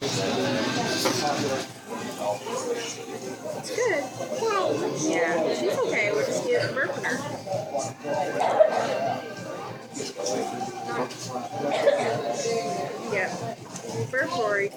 It's good. Yeah, she's okay. We're just burping her. Yeah. Burp Rory.